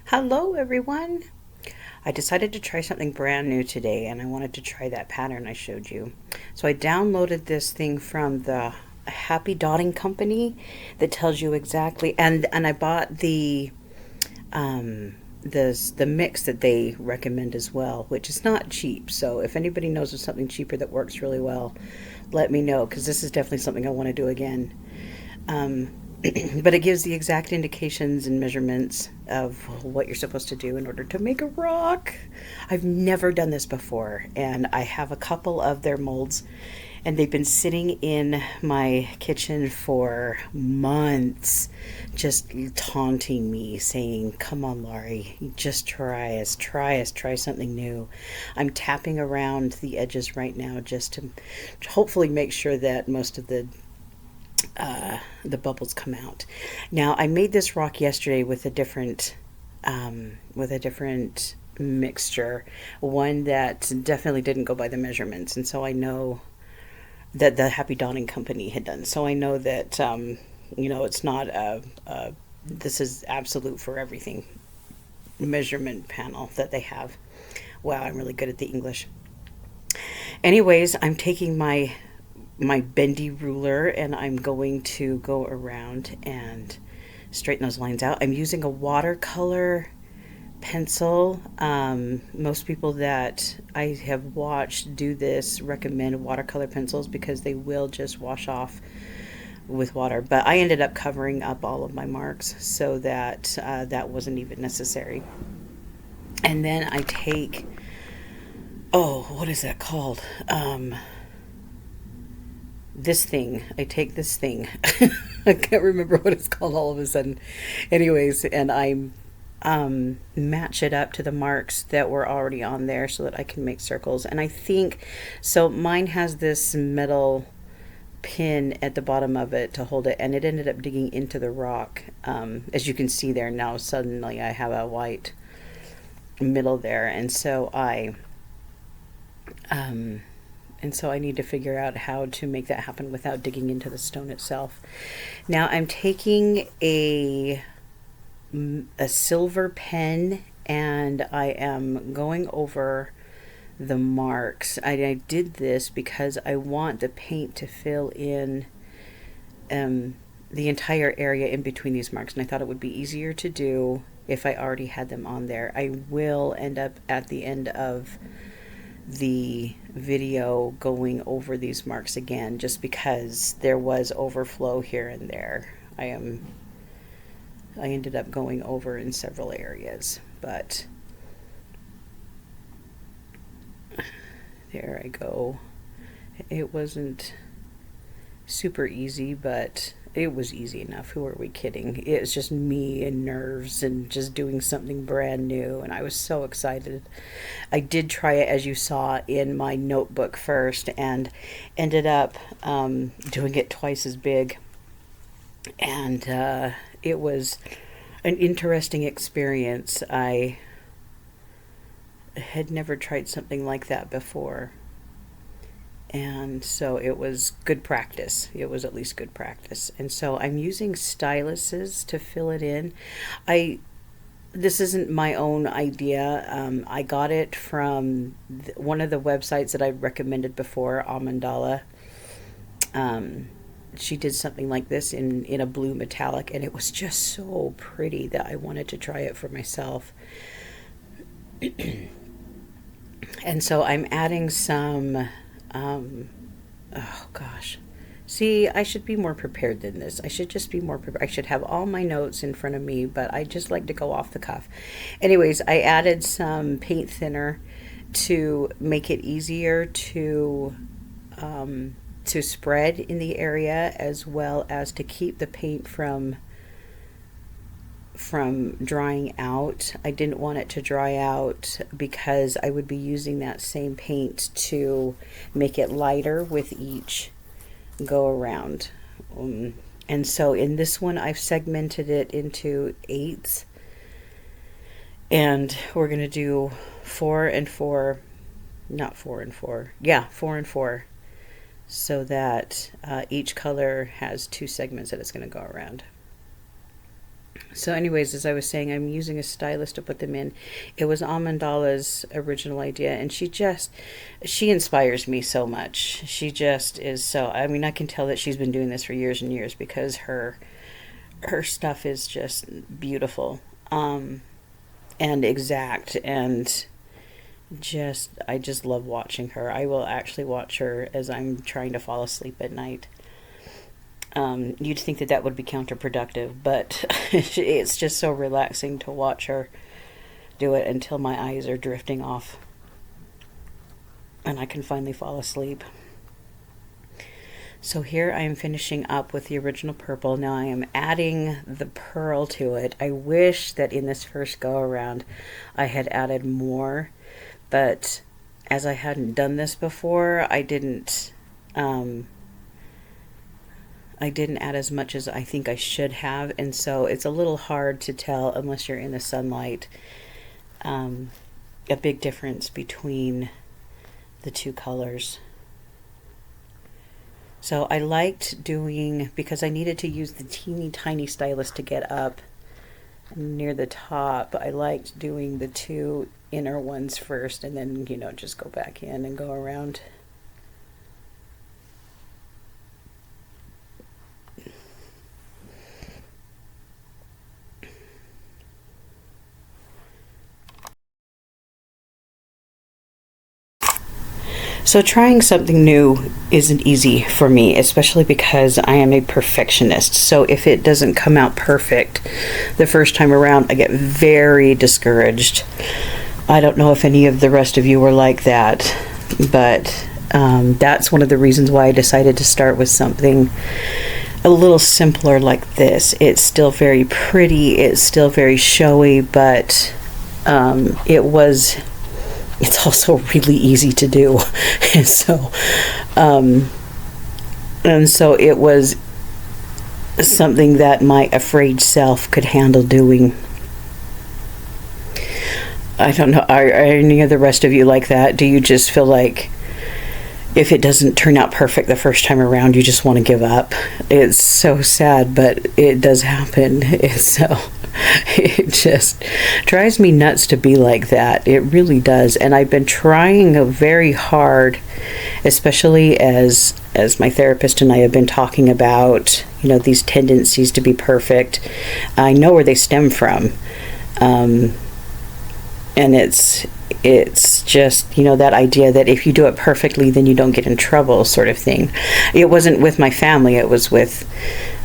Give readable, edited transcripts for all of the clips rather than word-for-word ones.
Hello, everyone. I decided to try something brand new today and I wanted to try that pattern I showed you. So I downloaded this thing from the Happy Dotting Company that tells you exactly and I bought um the mix that they recommend as well, which is not cheap. So if anybody knows of something cheaper that works really well, let me know because this is definitely something I want to do again. Um, but it gives the exact indications and measurements of what you're supposed to do in order to make a rock. I've never done this before, and I have a couple of their molds, and they've been sitting in my kitchen for months, just taunting me, saying, "Come on, Laurie, just try something new." I'm tapping around the edges right now just to hopefully make sure that most of the bubbles come out. Now I made this rock yesterday with a different mixture, one that definitely didn't go by the measurements, and so I know that the Happy Dawning Company had done. So I know that it's not a this is absolute for everything measurement panel that they have. Wow, I'm really good at the English. Anyways, I'm taking my bendy ruler and I'm going to go around and straighten those lines out. I'm using a watercolor pencil. Most people that I have watched do this recommend watercolor pencils because they will just wash off with water. But I ended up covering up all of my marks so that that wasn't even necessary. And then I take, oh, what is that called? This thing. I take this thing. I can't remember what it's called all of a sudden. Anyways, and I match it up to the marks that were already on there so that I can make circles. And I think so. Mine has this metal pin at the bottom of it to hold it, and it ended up digging into the rock. As you can see there now, suddenly I have a white middle there, um, and so I need to figure out how to make that happen without digging into the stone itself. Now I'm taking a silver pen and I am going over the marks. I did this because I want the paint to fill in the entire area in between these marks, and I thought it would be easier to do if I already had them on there. I will end up at the end of the video going over these marks again just because there was overflow here and there. I ended up going over in several areas, but there I go. It wasn't super easy, but it was easy enough. Who are we kidding? It was just me and nerves and just doing something brand new, and I was so excited. I did try it, as you saw, in my notebook first and ended up doing it twice as big, and it was an interesting experience. I had never tried something like that before, and so it was good practice. It was at least good practice. And so I'm using styluses to fill it in. I This isn't my own idea. I got it from one of the websites that I recommended before, Mandala. Um, she did something like this in a blue metallic, and it was just so pretty that I wanted to try it for myself. And so I'm adding some, oh gosh. See, I should be more prepared than this. I should just be more prepared. I should have all my notes in front of me, but I just like to go off the cuff. Anyways, I added some paint thinner to make it easier to spread in the area, as well as to keep the paint from drying out. I didn't want it to dry out because I would be using that same paint to make it lighter with each go around. And so in this one, I've segmented it into eighths, and we're going to do 4 and 4, not 4 and 4, yeah, 4 and 4, so that each color has two segments that it's going to go around. So anyways, as I was saying, I'm using a stylist to put them in. It was Amandala's original idea, and she inspires me so much. She just is so, I mean, I can tell that she's been doing this for years and years because her stuff is just beautiful, and exact, and I just love watching her. I will actually watch her as I'm trying to fall asleep at night. You'd think that would be counterproductive, but it's just so relaxing to watch her do it until my eyes are drifting off and I can finally fall asleep. So here I am finishing up with the original purple. Now I am adding the pearl to it. I wish that in this first go around I had added more, but as I hadn't done this before, I didn't add as much as I think I should have, and so it's a little hard to tell unless you're in the sunlight, a big difference between the two colors. So I liked doing, because I needed to use the teeny tiny stylus to get up near the top, I liked doing the two inner ones first and then, just go back in and go around. So trying something new isn't easy for me, especially because I am a perfectionist. So if it doesn't come out perfect the first time around, I get very discouraged. I don't know if any of the rest of you were like that, but that's one of the reasons why I decided to start with something a little simpler like this. It's still very pretty, it's still very showy, but it's also really easy to do. And so it was something that my afraid self could handle doing. I don't know, are any of the rest of you like that? Do you just feel like if it doesn't turn out perfect the first time around, you just want to give up? It's so sad, but it does happen. So it just drives me nuts to be like that. It really does. And I've been trying very hard, especially as my therapist and I have been talking about, these tendencies to be perfect. I know where they stem from. And it's just, that idea that if you do it perfectly, then you don't get in trouble, sort of thing. It wasn't with my family. It was with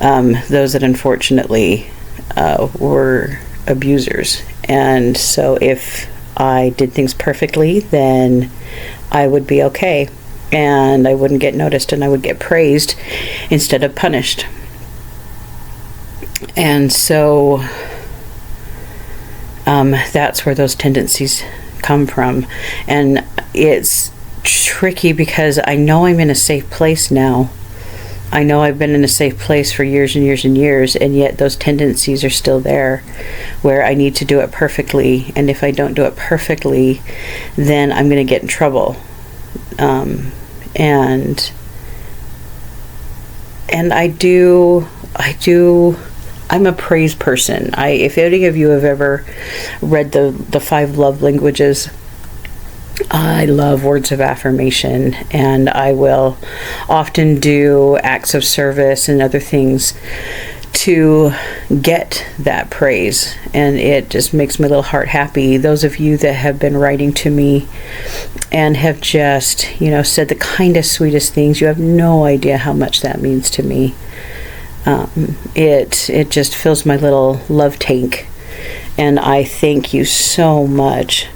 those that unfortunately were abusers. And so if I did things perfectly, then I would be okay. And I wouldn't get noticed, and I would get praised instead of punished. And so that's where those tendencies come from. And it's tricky because I know I'm in a safe place now. I know I've been in a safe place for years and years and years, and yet those tendencies are still there where I need to do it perfectly. And if I don't do it perfectly, then I'm going to get in trouble. And I'm a praise person. If any of you have ever read the 5 love languages, I love words of affirmation, and I will often do acts of service and other things to get that praise, and it just makes my little heart happy. Those of you that have been writing to me and have just, said the kindest, sweetest things, you have no idea how much that means to me. It just fills my little love tank, and I thank you so much.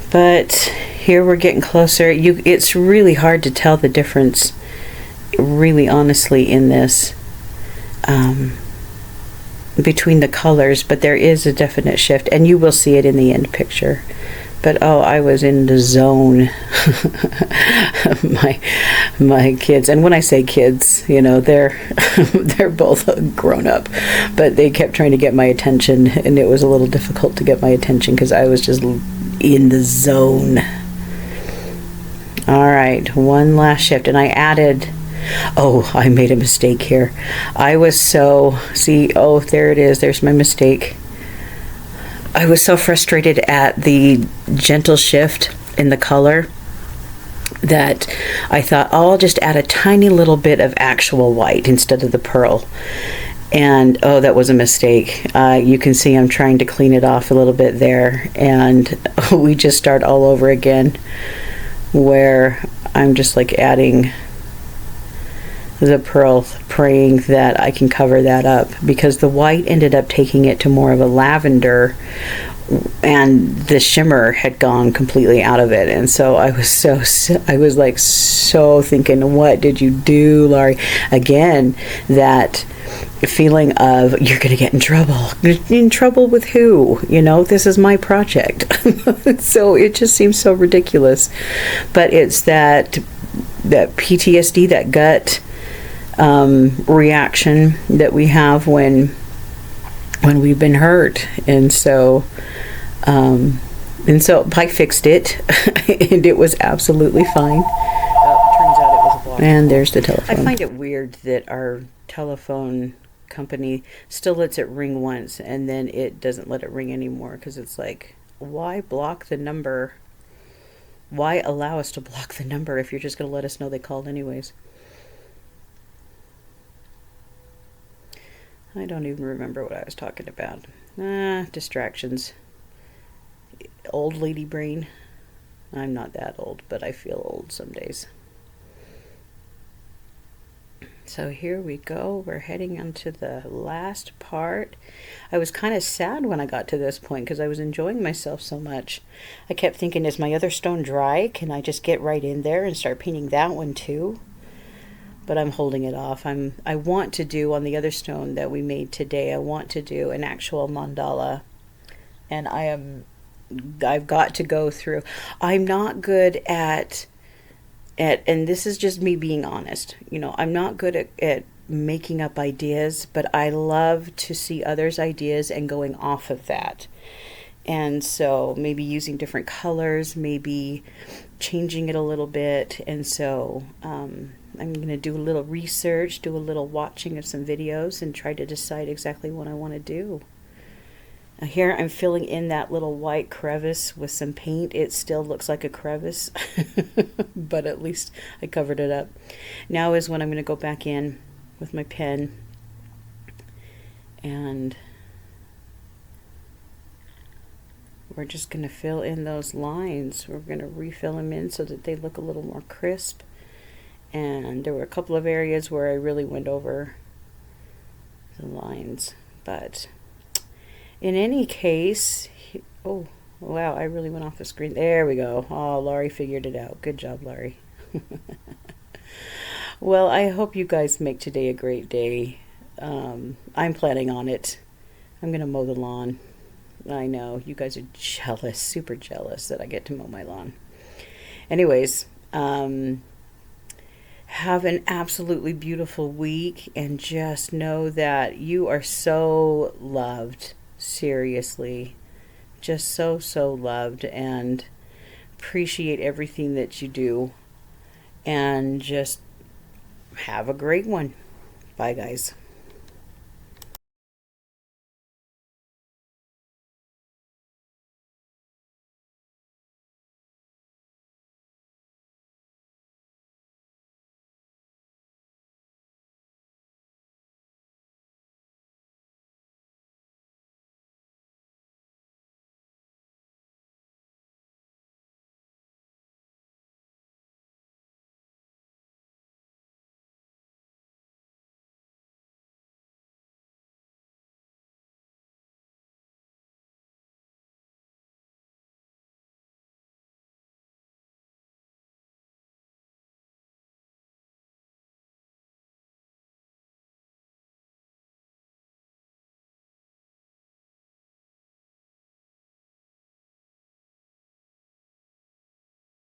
But here we're getting closer. It's really hard to tell the difference, really honestly, in this between the colors, but there is a definite shift, and you will see it in the end picture. But I was in the zone. my kids, and when I say kids, they're both grown up, but they kept trying to get my attention, and it was a little difficult to get my attention because I was just in the zone. All right, one last shift, and I added Oh, I made a mistake here. I was so, see, oh, there it is. There's my mistake. I was so frustrated at the gentle shift in the color that I thought, oh, I'll just add a tiny little bit of actual white instead of the pearl. And oh, that was a mistake. You can see I'm trying to clean it off a little bit there, and we just start all over again, where I'm just like adding the pearl, praying that I can cover that up, because the white ended up taking it to more of a lavender, and the shimmer had gone completely out of it. And so I was like so thinking, what did you do, Laurie? Again, that feeling of, you're going to get in trouble. In trouble with who? You know, this is my project. So it just seems so ridiculous. But it's that PTSD, that gut reaction that we have when we've been hurt. And so I fixed it, and it was absolutely fine. Turns out it was a block. And there's the telephone. I find it weird that our telephone company still lets it ring once, and then it doesn't let it ring anymore, because it's like, why block the number? Why allow us to block the number if you're just going to let us know they called anyways? I don't even remember what I was talking about. Distractions. Old lady brain. I'm not that old, but I feel old some days. So here we go. We're heading onto the last part. I was kind of sad when I got to this point, because I was enjoying myself so much. I kept thinking, is my other stone dry? Can I just get right in there and start painting that one too? But I'm holding it off. I want to do, on the other stone that we made today, I want to do an actual mandala. And I've got to go through. I'm not good at, and this is just me being honest, you know, I'm not good at making up ideas, but I love to see others' ideas and going off of that. And so maybe using different colors, maybe changing it a little bit. And so I'm going to do a little research, do a little watching of some videos, and try to decide exactly what I want to do. Now here I'm filling in that little white crevice with some paint. It still looks like a crevice, but at least I covered it up. Now is when I'm going to go back in with my pen, and we're just going to fill in those lines. We're going to refill them in so that they look a little more crisp. And there were a couple of areas where I really went over the lines, but in any case, oh, wow, I really went off the screen. There we go. Oh, Laurie figured it out. Good job, Laurie. Well, I hope you guys make today a great day. I'm planning on it. I'm going to mow the lawn. I know, you guys are jealous, super jealous that I get to mow my lawn. Anyways, have an absolutely beautiful week, and just know that you are so loved. Seriously, just so loved, and appreciate everything that you do, and just have a great one. Bye, guys.